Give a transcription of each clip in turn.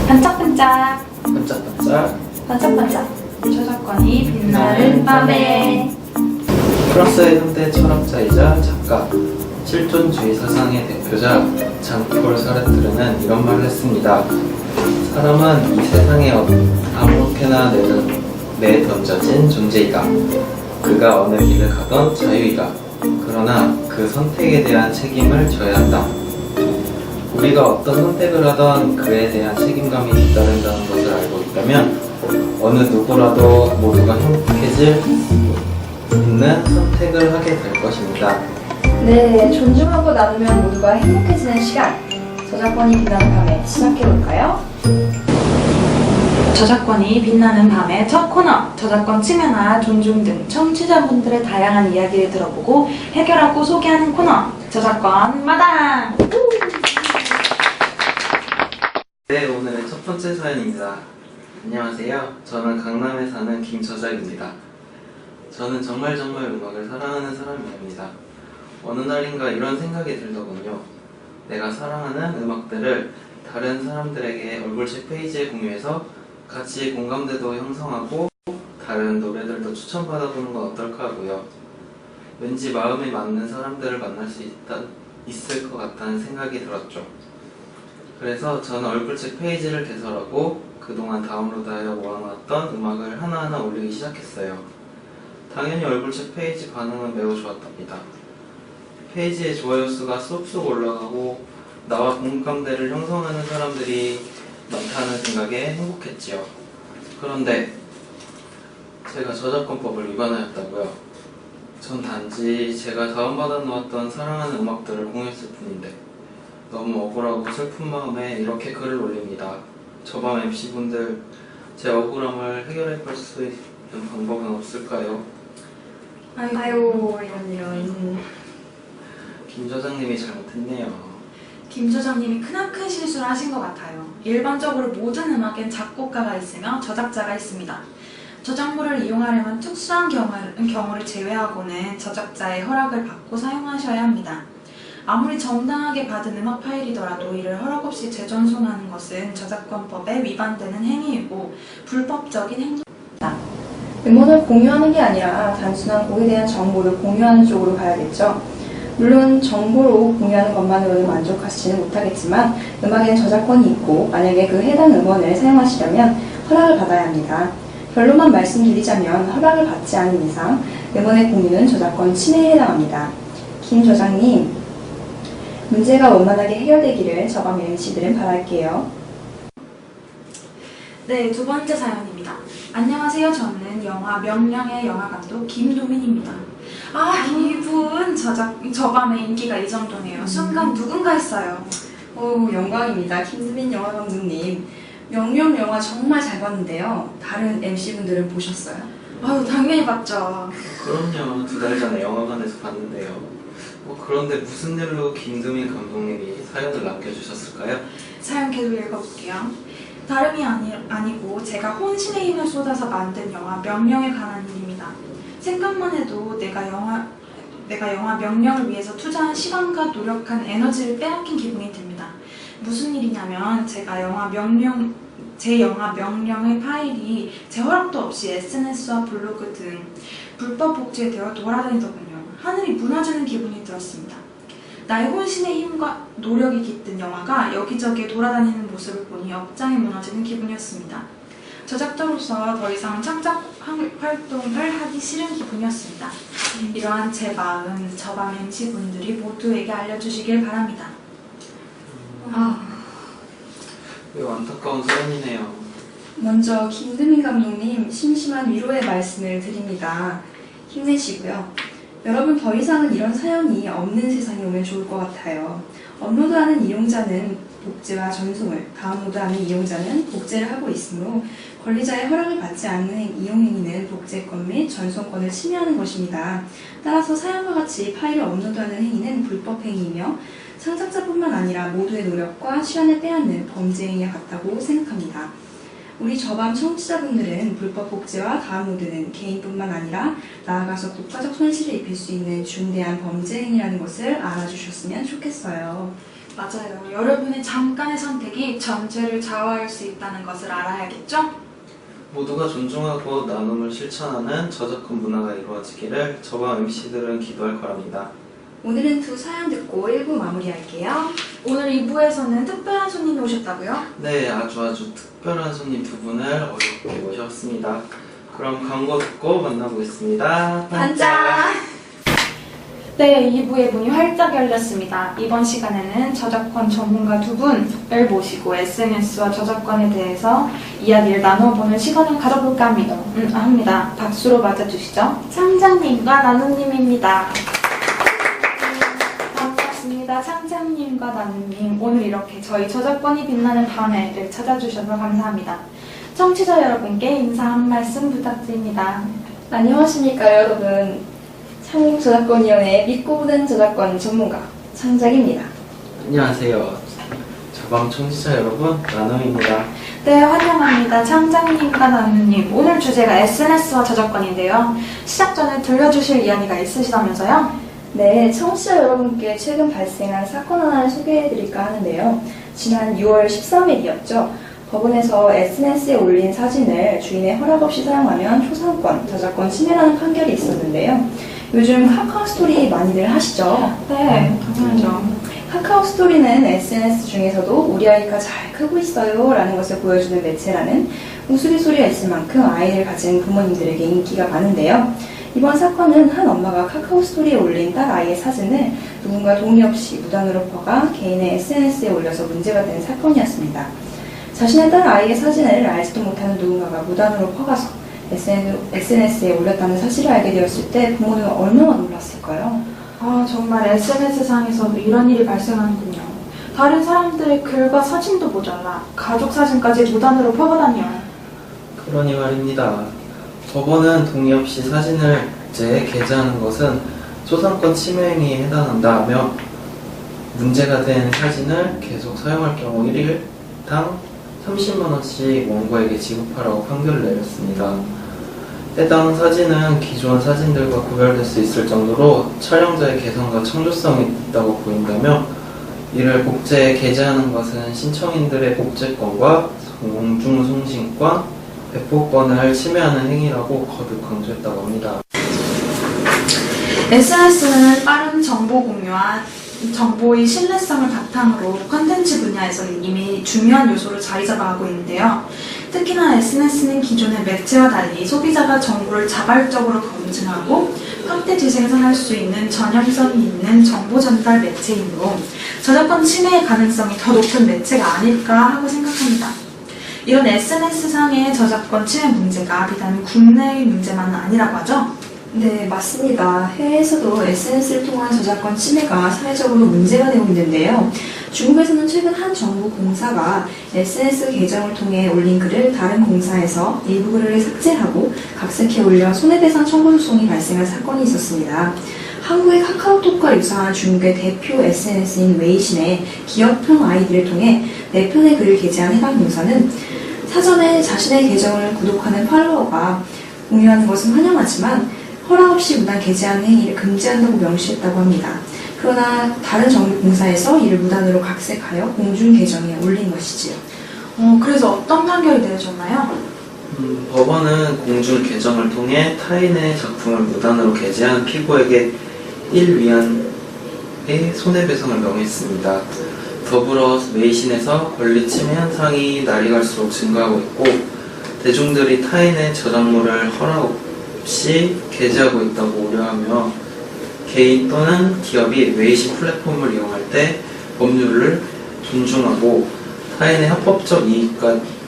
반짝반짝 반짝반짝 반짝반짝 저작권이 빛나는 밤에. 프랑스의 현대 철학자이자 작가, 실존주의 사상의 대표자 장폴 사르트르는 이런 말을 했습니다. 사람은 이 세상에 아무렇게나 내던져진 존재이다. 그가 어느 길을 가던 자유이다. 그러나 그 선택에 대한 책임을 져야 한다. 우리가 어떤 선택을 하던 그에 대한 책임감이 뒤따른다는 것을 알고 있다면 어느 누구라도 모두가 행복해질 있는 선택을 하게 될 것입니다. 네, 존중하고 나누면 모두가 행복해지는 시간. 저작권이 빛나는 밤에 시작해볼까요? 저작권이 빛나는 밤의 첫 코너, 저작권 침해나 존중 등 청취자분들의 다양한 이야기를 들어보고 해결하고 소개하는 코너, 저작권 마당! 네, 오늘의 첫 번째 사연입니다. 안녕하세요. 저는 강남에 사는 김저작입니다. 저는 정말 음악을 사랑하는 사람입니다. 어느 날인가 이런 생각이 들더군요. 내가 사랑하는 음악들을 다른 사람들에게 얼굴책 페이지에 공유해서 같이 공감대도 형성하고 다른 노래들도 추천받아보는 건 어떨까 하고요. 왠지 마음에 맞는 사람들을 만날 수 있을 것 같다는 생각이 들었죠. 그래서 저는 얼굴책 페이지를 개설하고 그동안 다운로드하여 모아놨던 음악을 하나하나 올리기 시작했어요. 당연히 얼굴책 페이지 반응은 매우 좋았답니다. 페이지의 좋아요 수가 쏙쏙 올라가고 나와 공감대를 형성하는 사람들이 많다는 생각에 행복했지요. 그런데 제가 저작권법을 위반하였다고요? 전 단지 제가 다운받아 놓았던 사랑하는 음악들을 공유했을 뿐인데 너무 억울하고 슬픈 마음에 이렇게 글을 올립니다. 저밤 MC분들, 제 억울함을 해결해 볼 수 있는 방법은 없을까요? 아유, 이런. 김 저장님이 잘못했네요. 김 저장님이 크나큰 실수를 하신 것 같아요. 일반적으로 모든 음악엔 작곡가가 있으며 저작자가 있습니다. 저작물을 이용하려면 특수한 경우를 제외하고는 저작자의 허락을 받고 사용하셔야 합니다. 아무리 정당하게 받은 음악 파일이더라도 이를 허락 없이 재전송하는 것은 저작권법에 위반되는 행위이고 불법적인 행동입니다. 음원을 공유하는 게 아니라 단순한 곡에 대한 정보를 공유하는 쪽으로 가야겠죠. 물론 정보로 공유하는 것만으로는 만족하시지는 못하겠지만 음악에는 저작권이 있고 만약에 그 해당 음원을 사용하시려면 허락을 받아야 합니다. 결론만 말씀드리자면 허락을 받지 않은 이상 음원의 공유는 저작권 침해에 해당합니다. 김 저장님, 문제가 원만하게 해결되기를 저밤 MC들은 바랄게요. 네, 두 번째 사연입니다. 안녕하세요. 저는 영화 명령의 영화감독 김도민입니다. 이분 저밤의 인기가 이 정도네요. 순간 누군가 했어요. 영광입니다. 김도민 영화 감독님. 명령 영화 정말 잘 봤는데요. 다른 MC분들은 보셨어요? 당연히 봤죠. 그럼요. 2달 전에 영화관에서 봤는데요. 그런데 무슨 일로 김두민 감독님이 사연을 남겨주셨을까요? 사연 계속 읽어볼게요. 다름이 아니고 제가 혼신의 힘을 쏟아서 만든 영화 명령에 관한 일입니다. 생각만 해도 내가 영화 명령을 위해서 투자한 시간과 노력한 에너지를 빼앗긴 기분이 듭니다. 무슨 일이냐면 제 영화 명령의 파일이 제 허락도 없이 SNS와 블로그 등 불법 복제되어 돌아다니더군요. 하늘이 무너지는 기분이 들었습니다. 나의 혼신의 힘과 노력이 깃든 영화가 여기저기에 돌아다니는 모습을 보니 억장이 무너지는 기분이었습니다. 저작자로서 더 이상 창작 활동을 하기 싫은 기분이었습니다. 이러한 제 마음, 저밤 MC분들이 모두에게 알려주시길 바랍니다. 매우 안타까운 사연이네요. 먼저 김두민 감독님 심심한 위로의 말씀을 드립니다. 힘내시고요. 여러분 더 이상은 이런 사연이 없는 세상이 오면 좋을 것 같아요. 업로드하는 이용자는 복제와 전송을, 다운로드하는 이용자는 복제를 하고 있으므로 권리자의 허락을 받지 않는 이용행위는 복제권 및 전송권을 침해하는 것입니다. 따라서 사연과 같이 파일을 업로드하는 행위는 불법 행위이며 창작자뿐만 아니라 모두의 노력과 시간을 빼앗는 범죄 행위와 같다고 생각합니다. 우리 저밤 청취자분들은 불법 복제와 다운로드는 개인뿐만 아니라 나아가서 국가적 손실을 입힐 수 있는 중대한 범죄 행위라는 것을 알아주셨으면 좋겠어요. 맞아요. 여러분의 잠깐의 선택이 전체를 좌우할 수 있다는 것을 알아야겠죠? 모두가 존중하고 나눔을 실천하는 저작권 문화가 이루어지기를 저와 MC들은 기도할 거랍니다. 오늘은 두 사연 듣고 1부 마무리할게요. 오늘 2부에서는 특별한 손님이 오셨다고요? 네, 아주 특별한 손님 두 분을 어렵게 모셨습니다. 그럼 광고 듣고 만나보겠습니다. 반짝! 네, 2부의 문이 활짝 열렸습니다. 이번 시간에는 저작권 전문가 두 분을 모시고 SNS와 저작권에 대해서 이야기를 나눠보는 시간을 가져볼까 합니다. 박수로 맞아주시죠. 창장님과 나누님입니다. 반갑습니다. 창장님과 나누님. 오늘 이렇게 저희 저작권이 빛나는 밤에를 찾아주셔서 감사합니다. 청취자 여러분께 인사 한 말씀 부탁드립니다. 안녕하십니까 여러분. 한국저작권위원회 믿고 보는 저작권 전문가 창작입니다. 안녕하세요. 저방 청취자 여러분, 나눔입니다. 네, 환영합니다. 창장님과 나누님. 오늘 주제가 SNS와 저작권인데요. 시작 전에 들려주실 이야기가 있으시다면서요? 네, 청취자 여러분께 최근 발생한 사건 하나를 소개해드릴까 하는데요. 지난 6월 13일이었죠. 법원에서 SNS에 올린 사진을 주인의 허락 없이 사용하면 초상권, 저작권 침해라는 판결이 있었는데요. 요즘 카카오 스토리 많이들 하시죠? 네, 당연하죠. 카카오 스토리는 SNS 중에서도 우리 아이가 잘 크고 있어요 라는 것을 보여주는 매체라는 우스갯소리가 있을 만큼 아이를 가진 부모님들에게 인기가 많은데요. 이번 사건은 한 엄마가 카카오 스토리에 올린 딸 아이의 사진을 누군가 동의 없이 무단으로 퍼가 개인의 SNS에 올려서 문제가 된 사건이었습니다. 자신의 딸 아이의 사진을 알지도 못하는 누군가가 무단으로 퍼가서 SNS에 올렸다는 사실을 알게 되었을 때 부모는 얼마나 놀랐을까요? 아, 정말 SNS상에서도 이런 일이 발생하는군요. 다른 사람들의 글과 사진도 모자라 가족 사진까지 무단으로 퍼가다니요. 그러니 말입니다. 법원은 동의 없이 사진을 게재하는 것은 초상권 침해 행위에 해당한다며 문제가 된 사진을 계속 사용할 경우 1일당 30만원씩 원고에게 지급하라고 판결을 내렸습니다. 해당 사진은 기존 사진들과 구별될 수 있을 정도로 촬영자의 개성과 청조성이 있다고 보인다며 이를 복제에 게재하는 것은 신청인들의 복제권과 공중송신권, 배포권을 침해하는 행위라고 거듭 강조했다고 합니다. SNS는 빠른 정보 공유와 정보의 신뢰성을 바탕으로 컨텐츠 분야에서는 이미 중요한 요소로 자리 잡아가고 있는데요. 특히나 SNS는 기존의 매체와 달리 소비자가 정보를 자발적으로 검증하고 확대 재생산할 수 있는 전염성이 있는 정보 전달 매체이므로 저작권 침해의 가능성이 더 높은 매체가 아닐까 하고 생각합니다. 이런 SNS상의 저작권 침해 문제가 비단 국내의 문제만은 아니라고 하죠? 네, 맞습니다. 해외에서도 SNS를 통한 저작권 침해가 사회적으로 문제가 되고 있는데요. 중국에서는 최근 한 정부 공사가 SNS 계정을 통해 올린 글을 다른 공사에서 일부 글을 삭제하고 각색해 올려 손해배상 청구 소송이 발생한 사건이 있었습니다. 한국의 카카오톡과 유사한 중국의 대표 SNS인 웨이신의 기업형 아이디를 통해 4편의 글을 게재한 해당 공사는 사전에 자신의 계정을 구독하는 팔로워가 공유하는 것은 환영하지만 허락 없이 무단 게재하는 행위를 금지한다고 명시했다고 합니다. 그러나 다른 정부 공사에서 이를 무단으로 각색하여 공중 계정에 올린 것이지요. 그래서 어떤 판결이 내려졌나요? 법원은 공중 계정을 통해 타인의 작품을 무단으로 게재한 피고에게 1위안의 손해배상을 명했습니다. 더불어 웨이신에서 권리 침해 현상이 날이 갈수록 증가하고 있고 대중들이 타인의 저작물을 허락 없이 게재하고 있다고 우려하며 개인 또는 기업이 웨이신 플랫폼을 이용할 때 법률을 존중하고 타인의 합법적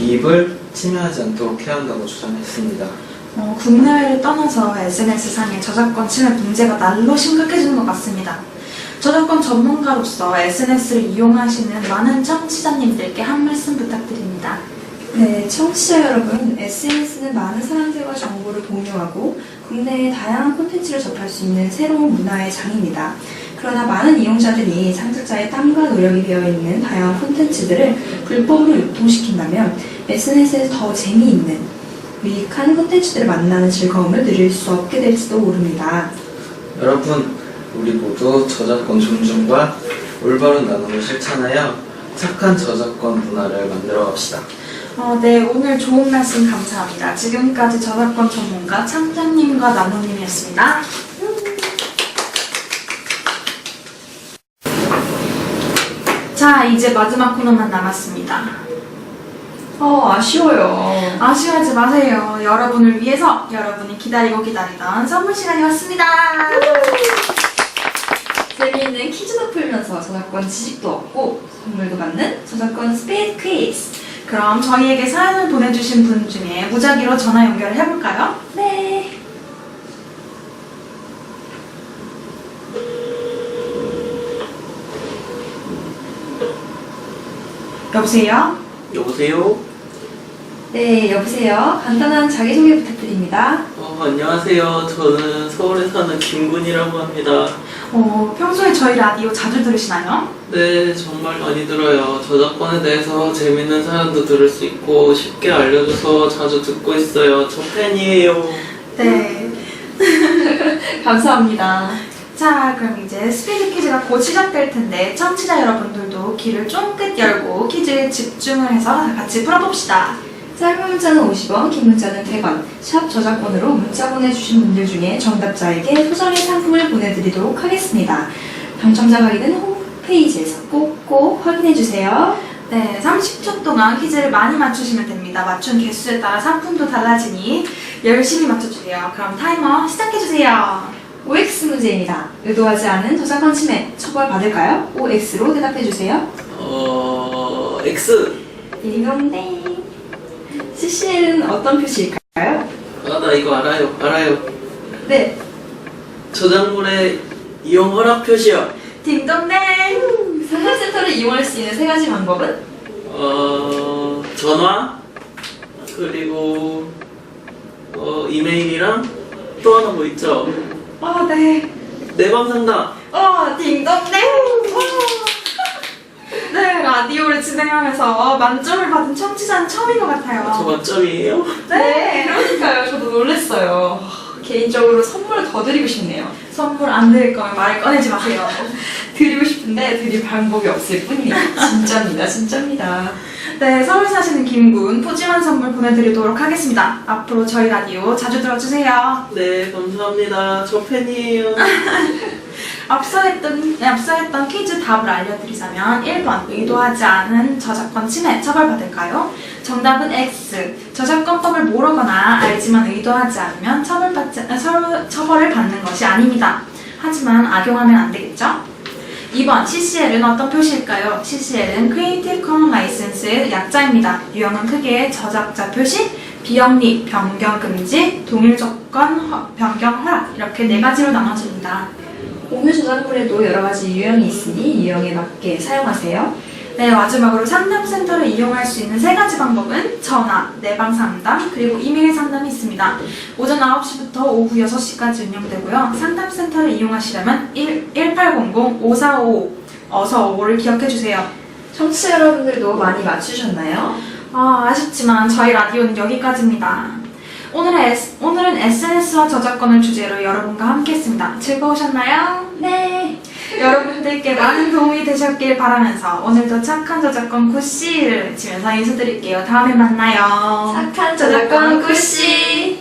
이익을 침해하지 않도록 해야 한다고 주장했습니다. 국내외를 떠나서 SNS상의 저작권 침해 문제가 날로 심각해지는 것 같습니다. 저작권 전문가로서 SNS를 이용하시는 많은 청취자님들께 한 말씀 부탁드립니다. 네, 청취자 여러분, SNS는 많은 사람들과 정보를 공유하고 국내의 다양한 콘텐츠를 접할 수 있는 새로운 문화의 장입니다. 그러나 많은 이용자들이 창작자의 땀과 노력이 되어있는 다양한 콘텐츠들을 불법으로 유통시킨다면 SNS에서 더 재미있는, 유익한 콘텐츠들을 만나는 즐거움을 누릴 수 없게 될지도 모릅니다. 여러분, 우리 모두 저작권 존중과 올바른 나눔을 실천하여 착한 저작권 문화를 만들어 갑시다. 네, 오늘 좋은 말씀 감사합니다. 지금까지 저작권 전문가 창장님과 나노님이었습니다. 자, 이제 마지막 코너만 남았습니다. 아쉬워요. 아쉬워하지 마세요. 여러분을 위해서 여러분이 기다리고 기다리던 선물 시간이 왔습니다. 재미있는 퀴즈도 풀면서 저작권 지식도 얻고 선물도 받는 저작권 스피드 퀴즈. 그럼 저희에게 사연을 보내주신 분 중에 무작위로 전화 연결을 해볼까요? 네. 여보세요? 여보세요? 네, 여보세요. 간단한 자기소개 부탁드립니다. 안녕하세요. 저는 서울에 사는 김군이라고 합니다. 평소에 저희 라디오 자주 들으시나요? 네, 정말 많이 들어요. 저작권에 대해서 재밌는 사연도 들을 수 있고 쉽게 알려줘서 자주 듣고 있어요. 저 팬이에요. 네. 감사합니다. 자, 그럼 이제 스피드 퀴즈가 곧 시작될 텐데 청취자 여러분들도 귀를 쫑긋 열고 퀴즈에 집중을 해서 같이 풀어봅시다. 짧은 문자는 50원, 긴 문자는 100원. 샵 저작권으로 문자 보내주신 분들 중에 정답자에게 소정의 상품을 보내드리도록 하겠습니다. 당첨자 확인은 홈페이지에서 꼭꼭 확인해주세요. 네, 30초 동안 퀴즈를 많이 맞추시면 됩니다. 맞춘 개수에 따라 상품도 달라지니 열심히 맞춰주세요. 그럼 타이머 시작해주세요. OX 문제입니다. 의도하지 않은 저작권 침해 처벌받을까요? OX로 대답해주세요. X. 딩동댕. CCL은 어떤 표시일까요? 나 이거 알아요. 네. 저작물의 이용 허락 표시요. 딩동댕. 상담센터를 이용할 수 있는 세 가지 방법은? 전화, 그리고 이메일이랑 또 하나 뭐 있죠? 네. 내방 상담. 딩동댕. 네, 라디오를 진행하면서 만점을 받은 청취자는 처음인 것 같아요. 저 만점이에요? 네. 그러니까요. 저도 놀랐어요. 개인적으로 선물을 더 드리고 싶네요. 선물 안 드릴 거면 말 꺼내지 마세요. 드리고 싶은데 드릴 방법이 없을 뿐이에요. 진짜입니다. 네, 서울 사시는 김군 푸짐한 선물 보내드리도록 하겠습니다. 앞으로 저희 라디오 자주 들어주세요. 네, 감사합니다. 저 팬이에요. 앞서 했던 퀴즈 답을 알려드리자면 1번 의도하지 않은 저작권 침해 처벌받을까요? 정답은 X. 저작권법을 모르거나 알지만 의도하지 않으면 처벌을 받는 것이 아닙니다. 하지만 악용하면 안 되겠죠? 2번 CCL은 어떤 표시일까요? CCL은 Creative Commons License의 약자입니다. 유형은 크게 저작자 표시, 비영리, 변경 금지, 동일 조건 변경 허락 이렇게 네 가지로 나눠집니다. 공유 저작물에도 여러 가지 유형이 있으니 유형에 맞게 사용하세요. 네, 마지막으로 상담센터를 이용할 수 있는 세 가지 방법은 전화, 내방 상담, 그리고 이메일 상담이 있습니다. 오전 9시부터 오후 6시까지 운영되고요. 상담센터를 이용하시려면 1800-5455 어서 55를 기억해주세요. 청취자 여러분들도 많이 맞추셨나요? 아쉽지만 저희 라디오는 여기까지입니다. 오늘은 SNS와 저작권을 주제로 여러분과 함께했습니다. 즐거우셨나요? 네. 여러분들께 많은 도움이 되셨길 바라면서 오늘도 착한 저작권 굿씨를 외치면서 인사드릴게요. 다음에 만나요. 착한 저작권 굿씨.